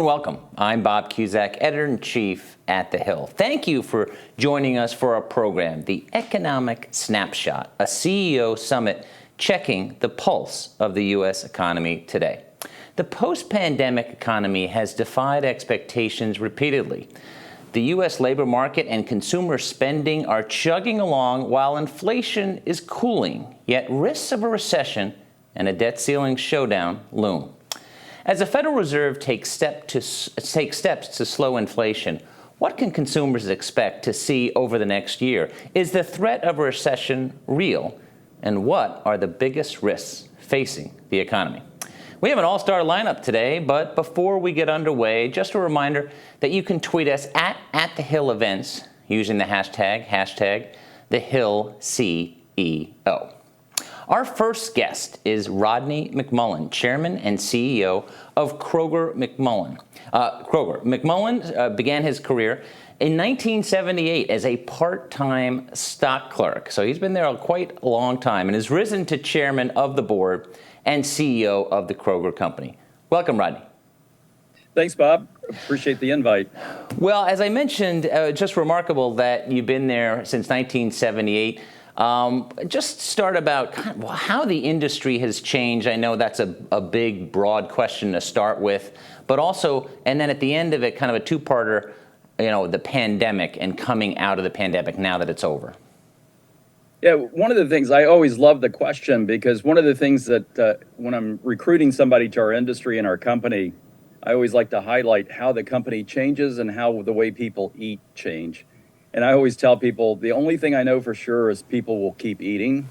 and welcome. I'm Bob Cusack, Editor-in-Chief at The Hill. Thank you for joining us for our program, the Economic Snapshot, a CEO summit checking the pulse of the U.S. economy today. The post-pandemic economy has defied expectations repeatedly. The U.S. labor market and consumer spending are chugging along while inflation is cooling, yet risks of a recession and a debt ceiling showdown loom. As the Federal Reserve takes steps to slow inflation, what can consumers expect to see over the next year? Is the threat of a recession real? And what are the biggest risks facing the economy? We have an all-star lineup today, but before we get underway, just a reminder that you can tweet us at The Hill Events using the hashtag TheHillCEO. Our first guest is Rodney McMullen, Chairman and CEO of Kroger McMullen. McMullen began his career in 1978 as a part-time stock clerk. So he's been there quite a long time and has risen to chairman of the board and CEO of the Kroger company. Welcome, Rodney. Thanks, Bob. Appreciate the invite. Well, as I mentioned, just remarkable that you've been there since 1978. Just start about how the industry has changed. I know that's a big, broad question to start with, but also, and then at the end of it, kind of a two-parter, the pandemic and coming out of the pandemic now that it's over. Yeah, one of the things, I always love the question because one of the things that when I'm recruiting somebody to our industry and our company, I always like to highlight how the company changes and how the way people eat change. And I always tell people, the only thing I know for sure is people will keep eating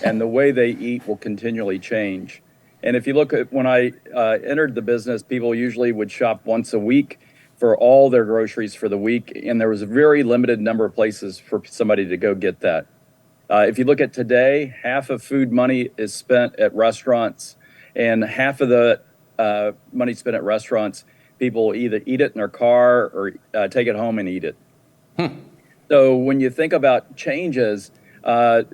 and the way they eat will continually change. And if you look at when I entered the business, people usually would shop once a week for all their groceries for the week. And there was a very limited number of places for somebody to go get that. If you look at today, half of food money is spent at restaurants, and half of the money spent at restaurants, people either eat it in their car or take it home and eat it. So when you think about changes, the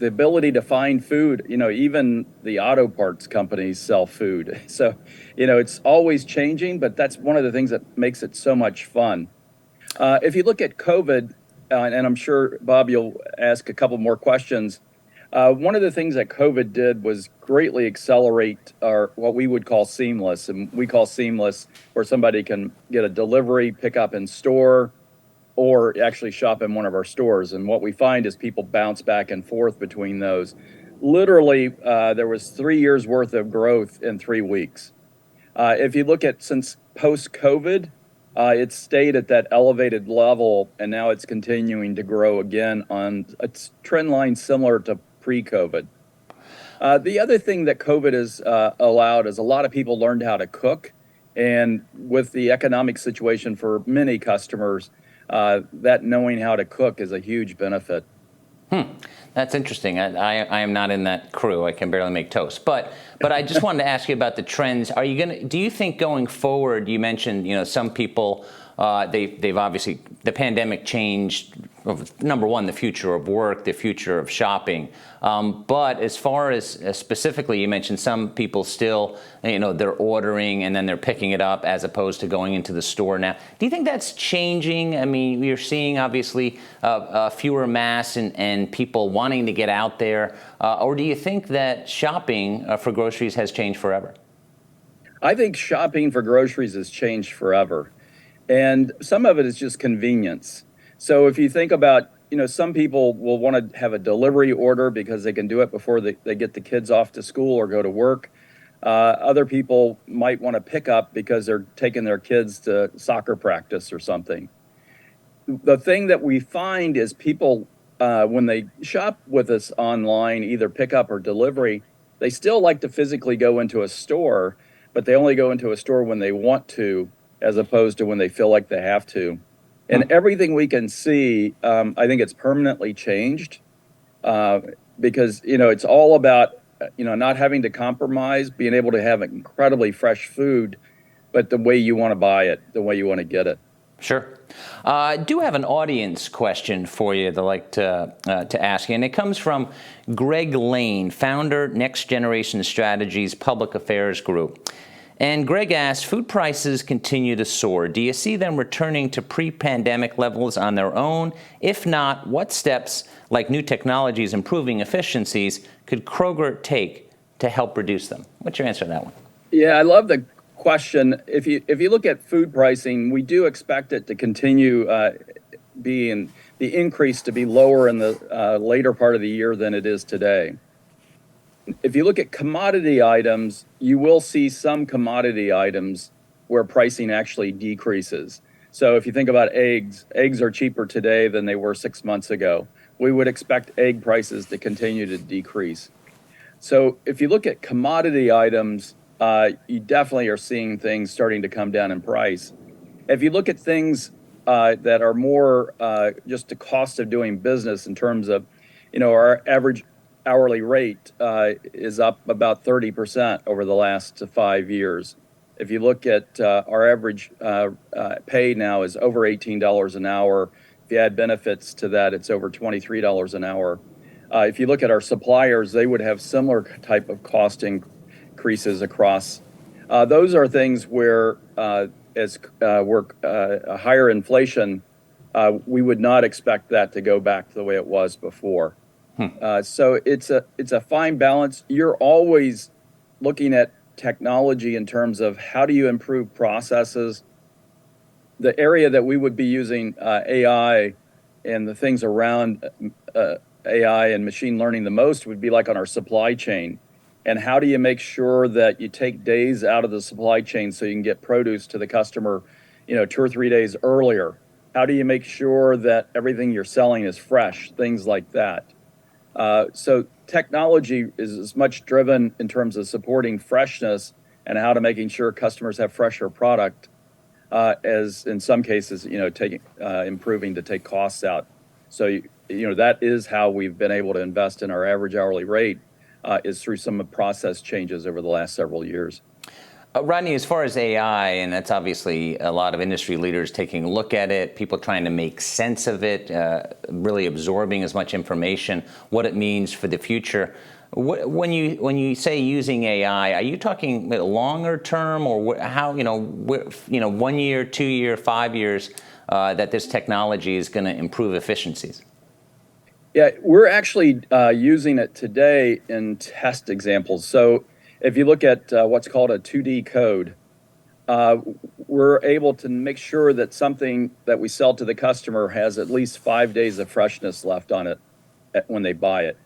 ability to find food, even the auto parts companies sell food. So, it's always changing, but that's one of the things that makes it so much fun. If you look at COVID, and I'm sure, Bob, you'll ask a couple more questions. One of the things that COVID did was greatly accelerate what we would call seamless. And we call seamless where somebody can get a delivery, pick up in store, or actually shop in one of our stores. And what we find is people bounce back and forth between those. Literally, there was 3 years worth of growth in 3 weeks. If you look at since post-COVID, it stayed at that elevated level, and now it's continuing to grow again on a trend line similar to pre-COVID. The other thing that COVID has allowed is a lot of people learned how to cook, and with the economic situation for many customers, that knowing how to cook is a huge benefit. That's interesting. I am not in that crew. I can barely make toast. But I just wanted to ask you about the trends. Do you think going forward, you mentioned, some people, they've obviously, the pandemic changed, number one, the future of work, the future of shopping. But as far as specifically, you mentioned some people still, they're ordering and then they're picking it up as opposed to going into the store now. Do you think that's changing? I mean, you're seeing obviously fewer masks and people wanting to get out there. Or do you think that shopping for groceries has changed forever? I think shopping for groceries has changed forever. And some of it is just convenience. So if you think about, some people will want to have a delivery order because they can do it before they get the kids off to school or go to work. Other people might want to pick up because they're taking their kids to soccer practice or something. The thing that we find is people, when they shop with us online, either pickup or delivery, they still like to physically go into a store, but they only go into a store when they want to, as opposed to when they feel like they have to. And everything we can see, I think it's permanently changed because, it's all about, not having to compromise, being able to have incredibly fresh food, but the way you want to buy it, the way you want to get it. Sure. I do have an audience question for you that I'd like to ask you, and it comes from Greg Lane, founder, Next Generation Strategies Public Affairs Group. And Greg asked, food prices continue to soar. Do you see them returning to pre-pandemic levels on their own? If not, what steps, like new technologies improving efficiencies, could Kroger take to help reduce them? What's your answer to that one? Yeah, I love the question. If you look at food pricing, we do expect it to continue being the increase to be lower in the later part of the year than it is today. If you look at commodity items, you will see some commodity items where pricing actually decreases. So if you think about eggs are cheaper today than they were 6 months ago. We would expect egg prices to continue to decrease. So if you look at commodity items, you definitely are seeing things starting to come down in price. If you look at things that are more just the cost of doing business in terms of, our average hourly rate is up about 30% over the last 5 years. If you look at our average pay now is over $18 an hour. If you add benefits to that, it's over $23 an hour. If you look at our suppliers, they would have similar type of cost increases across. Those are things where as we're a higher inflation, we would not expect that to go back to the way it was before. So it's a fine balance. You're always looking at technology in terms of how do you improve processes. The area that we would be using AI and the things around AI and machine learning the most would be like on our supply chain. And how do you make sure that you take days out of the supply chain so you can get produce to the customer, 2 or 3 days earlier? How do you make sure that everything you're selling is fresh? Things like that. So technology is as much driven in terms of supporting freshness and how to making sure customers have fresher product as in some cases, improving to take costs out. So, that is how we've been able to invest in our average hourly rate is through some process changes over the last several years. Rodney, as far as AI, and that's obviously a lot of industry leaders taking a look at it, people trying to make sense of it, really absorbing as much information, what it means for the future. When you say using AI, are you talking longer term, or how 1 year, 2 year, 5 years that this technology is going to improve efficiencies? Yeah, we're actually using it today in test examples. So if you look at what's called a 2D code, we're able to make sure that something that we sell to the customer has at least 5 days of freshness left on it when they buy it.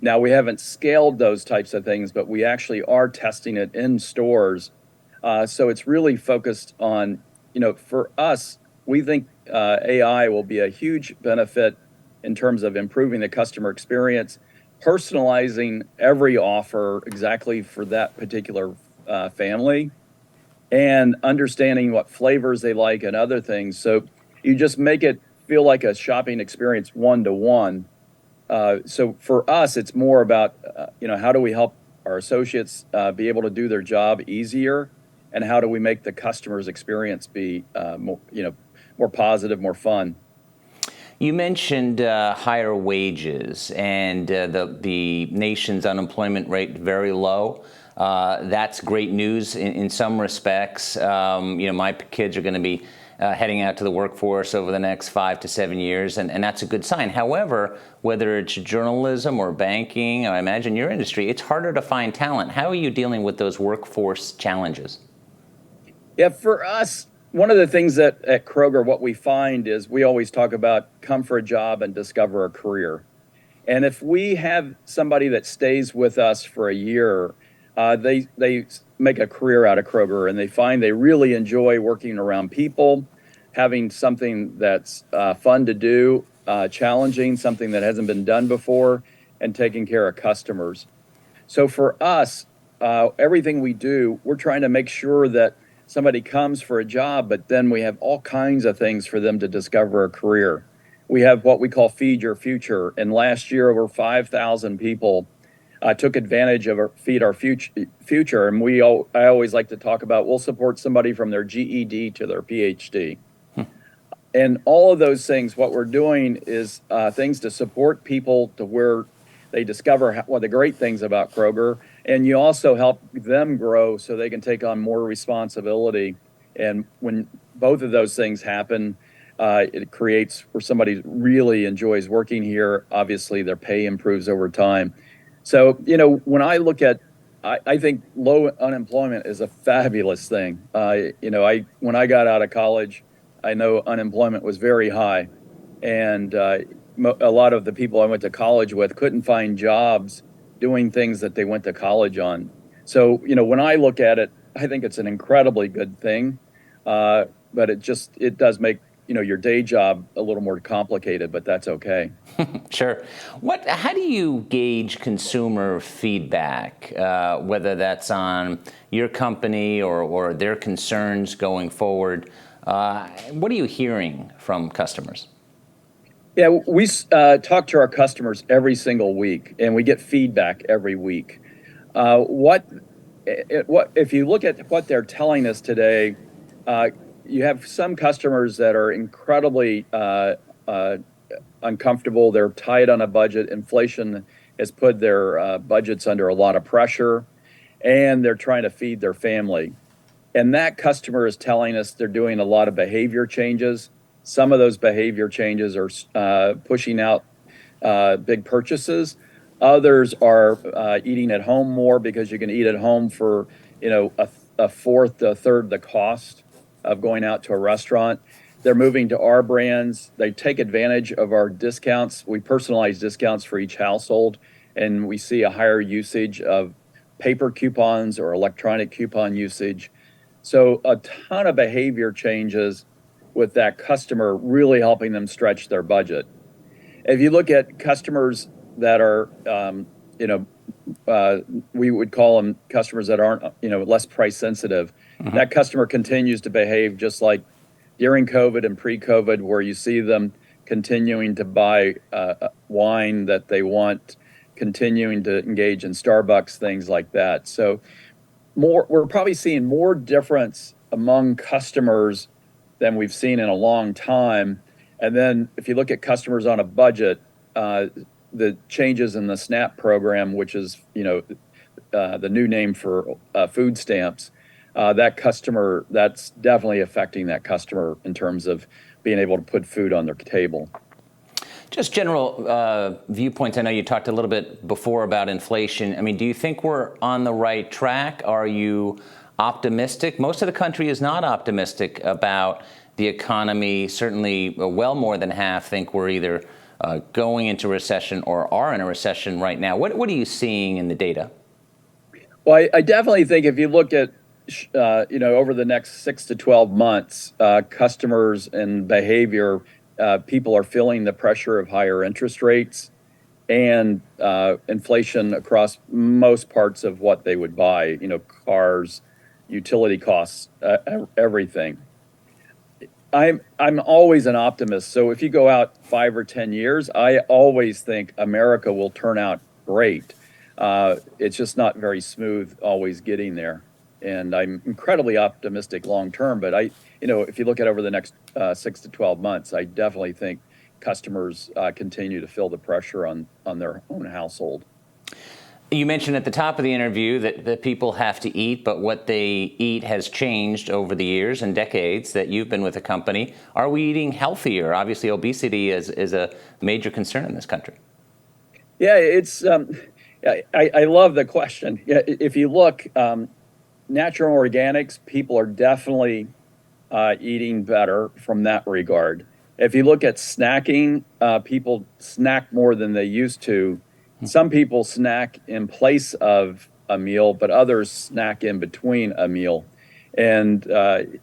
Now, we haven't scaled those types of things, but we actually are testing it in stores. So it's really focused on, for us, we think AI will be a huge benefit in terms of improving the customer experience, personalizing every offer exactly for that particular family, and understanding what flavors they like and other things. So you just make it feel like a shopping experience one-to-one. So for us, it's more about, how do we help our associates be able to do their job easier, and how do we make the customer's experience be more positive, more fun. You mentioned higher wages and the nation's unemployment rate very low. That's great news in some respects. My kids are going to be heading out to the workforce over the next 5 to 7 years, and that's a good sign. However, whether it's journalism or banking, I imagine your industry, it's harder to find talent. How are you dealing with those workforce challenges? Yeah, for us, one of the things that at Kroger, what we find is we always talk about come for a job and discover a career. And if we have somebody that stays with us for a year, they make a career out of Kroger, and they find they really enjoy working around people, having something that's fun to do, challenging, something that hasn't been done before, and taking care of customers. So for us, everything we do, we're trying to make sure that somebody comes for a job, but then we have all kinds of things for them to discover a career. We have what we call Feed Your Future, and last year over 5,000 people took advantage of our Feed Our Future, and I always like to talk about we'll support somebody from their GED to their PhD. And all of those things, what we're doing is things to support people to where they discover what the great things about Kroger and you also help them grow so they can take on more responsibility. And when both of those things happen, it creates where somebody really enjoys working here. Obviously, their pay improves over time. So, when I look at, I think low unemployment is a fabulous thing. When I got out of college, I know unemployment was very high, and a lot of the people I went to college with couldn't find jobs doing things that they went to college on. So, when I look at it, I think it's an incredibly good thing. But it does make, your day job a little more complicated, but that's okay. Sure. How do you gauge consumer feedback, whether that's on your company or their concerns going forward? What are you hearing from customers? Yeah, we talk to our customers every single week, and we get feedback every week. What if you look at what they're telling us today? You have some customers that are incredibly uncomfortable. They're tight on a budget. Inflation has put their budgets under a lot of pressure, and they're trying to feed their family. And that customer is telling us they're doing a lot of behavior changes. Some of those behavior changes are pushing out big purchases. Others are eating at home more because you can eat at home for a fourth, a third the cost of going out to a restaurant. They're moving to our brands. They take advantage of our discounts. We personalize discounts for each household, and we see a higher usage of paper coupons or electronic coupon usage. So a ton of behavior changes with that customer, really helping them stretch their budget. If you look at customers that are, we would call them customers that aren't, less price sensitive. Mm-hmm. That customer continues to behave just like during COVID and pre-COVID, where you see them continuing to buy wine that they want, continuing to engage in Starbucks, things like that. So we're probably seeing more difference among customers than we've seen in a long time. And then if you look at customers on a budget, the changes in the SNAP program, which is, the new name for food stamps, that's definitely affecting that customer in terms of being able to put food on their table. Just general viewpoints. I know you talked a little bit before about inflation. I mean, do you think we're on the right track? Are you optimistic? Most of the country is not optimistic about the economy. Certainly, well more than half think we're either going into recession or are in a recession right now. What are you seeing in the data? Well, I definitely think if you look at over the next 6 to 12 months, customers and behavior, people are feeling the pressure of higher interest rates and inflation across most parts of what they would buy, cars, utility costs, everything. I'm always an optimist. So if you go out 5 or 10 years, I always think America will turn out great. It's just not very smooth always getting there. And I'm incredibly optimistic long term. But if you look at over the next 6 to 12 months, I definitely think customers continue to feel the pressure on their own household. You mentioned at the top of the interview that people have to eat, but what they eat has changed over the years and decades that you've been with the company. Are we eating healthier? Obviously, obesity is a major concern in this country. Yeah, it's. I love the question. Yeah, if you look, natural organics, people are definitely eating better from that regard. If you look at snacking, people snack more than they used to. Some people snack in place of a meal, but others snack in between a meal. And, the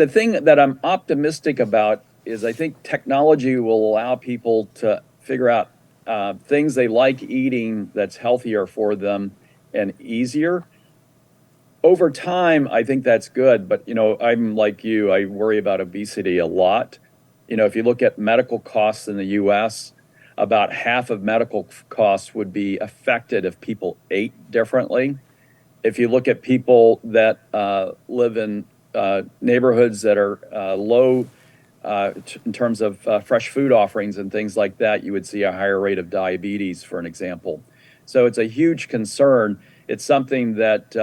thing that I'm optimistic about is I think technology will allow people to figure out things they like eating that's healthier for them and easier. Over time, I think that's good. But, I'm like you, I worry about obesity a lot. If you look at medical costs in the U.S., about half of medical costs would be affected if people ate differently. If you look at people that live in neighborhoods that are low in terms of fresh food offerings and things like that, you would see a higher rate of diabetes, for an example. So it's a huge concern. It's something that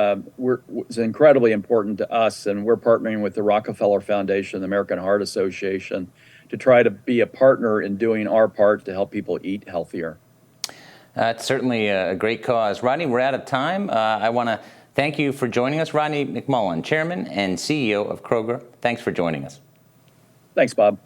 is incredibly important to us, and we're partnering with the Rockefeller Foundation, the American Heart Association, to try to be a partner in doing our part to help people eat healthier. It's certainly a great cause. Rodney, we're out of time. I want to thank you for joining us. Rodney McMullen, Chairman and CEO of Kroger. Thanks for joining us. Thanks, Bob.